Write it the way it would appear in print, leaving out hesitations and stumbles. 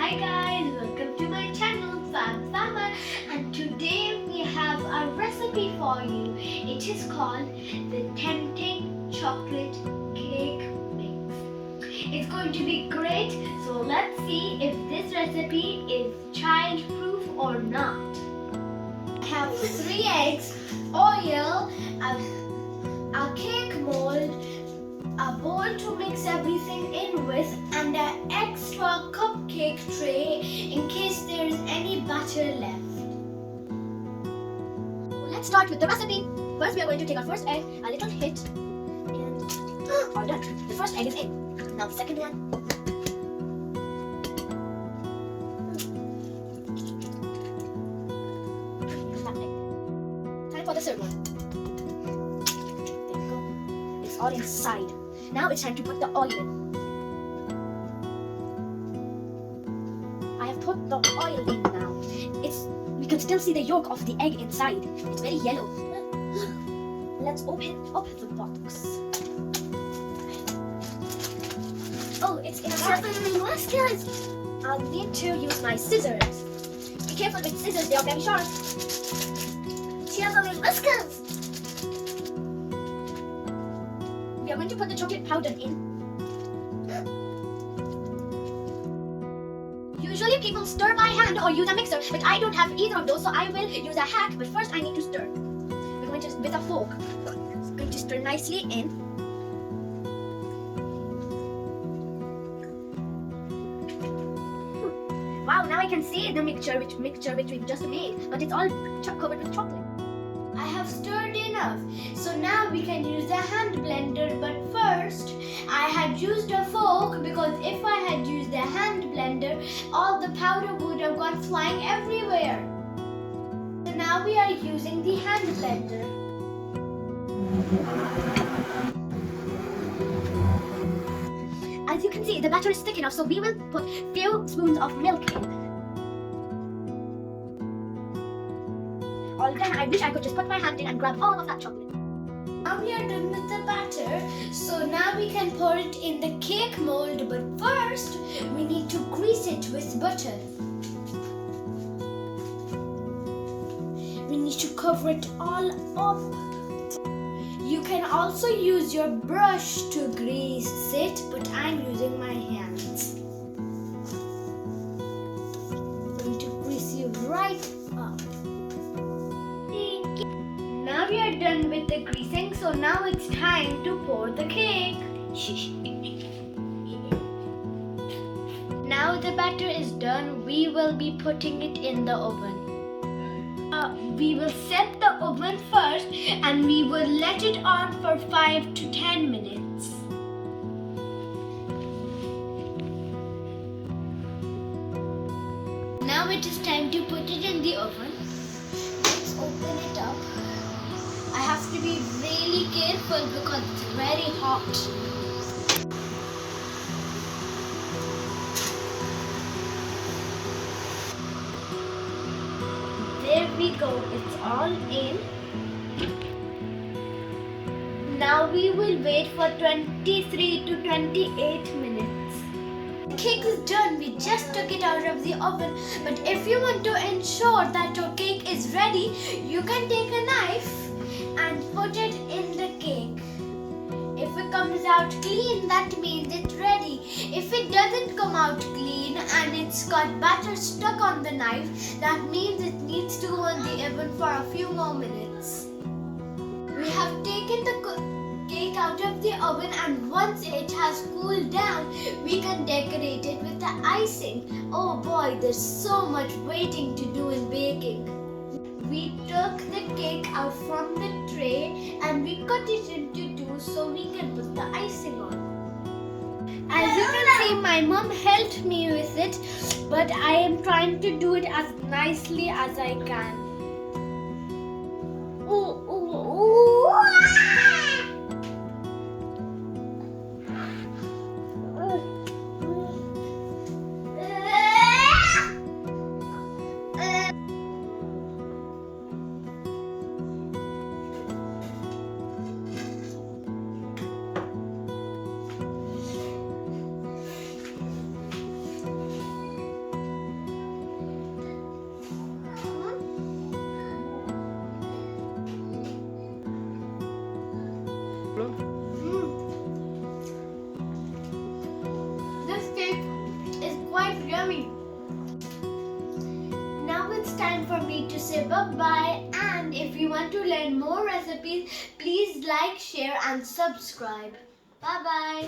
Hi guys, welcome to my channel fabFAMA, and today we have a recipe for you. It is called the tempting chocolate cake mix. It's going to be great, so let's see if this recipe is child proof or not. I have 3 eggs, oil, a cake mold, a bowl to mix everything in with, and an extra cupcake tray in case there is any batter left. Let's start with the recipe. First we are going to take our first egg, a little hit, and all done. The first egg is in. Now the second one. Time for the third one. There you go. It's all inside. Now it's time to put the oil in. I have put the oil in now. We can still see the yolk of the egg inside. It's very yellow. Let's open up the box. Oh, it's in a bag. I'll need to use my scissors. Be careful with scissors, they are very sharp. Whiskers. We are going to put the chocolate powder in. Usually people stir by hand or use a mixer, but I don't have either of those, so I will use a hack. But first I need to stir. We're going to, with a fork, it's going to stir nicely in. Wow, now I can see the mixture which we just made, but it's all covered with chocolate. I have stirred enough, so now we can use the hand blender, but first I had used a fork because if I had used the hand blender, all the powder would have gone flying everywhere. So now we are using the hand blender. As you can see, the batter is thick enough, so we will put few spoons of milk in. All done. I wish I could just put my hand in and grab all of that chocolate. Now we are done with the batter, so now we can pour it in the cake mold, but first we need to grease it with butter. We need to cover it all up. You can also use your brush to grease it, but I'm using my hands. I'm going to grease you right up. Now we are done with the greasing, so now it's time to pour the cake. Now the batter is done, we will be putting it in the oven. We will set the oven first and we will let it on for 5 to 10 minutes. Now it is time to put it in the oven. Let's open it up. I have to be really careful because it's very hot. There we go, it's all in. Now we will wait for 23 to 28 minutes. The cake is done, we just took it out of the oven. But if you want to ensure that your cake is ready, you can take a knife and put it in the cake. If it comes out clean, that means it's ready. If it doesn't come out clean and it's got batter stuck on the knife, that means it needs to go in the oven for a few more minutes. We have taken the cake out of the oven, and once it has cooled down, we can decorate it with the icing. Oh boy, there's so much waiting to do in baking. We took the cake out from the tray and we cut it into 2 so we can put the icing on. As you can see, my mom helped me with it, but I am trying to do it as nicely as I can. Ooh, ooh, ooh. बोलो. This cake is quite yummy. Now it's time for me to say bye-bye, and if you want to learn more recipes, please like, share and subscribe. Bye-bye.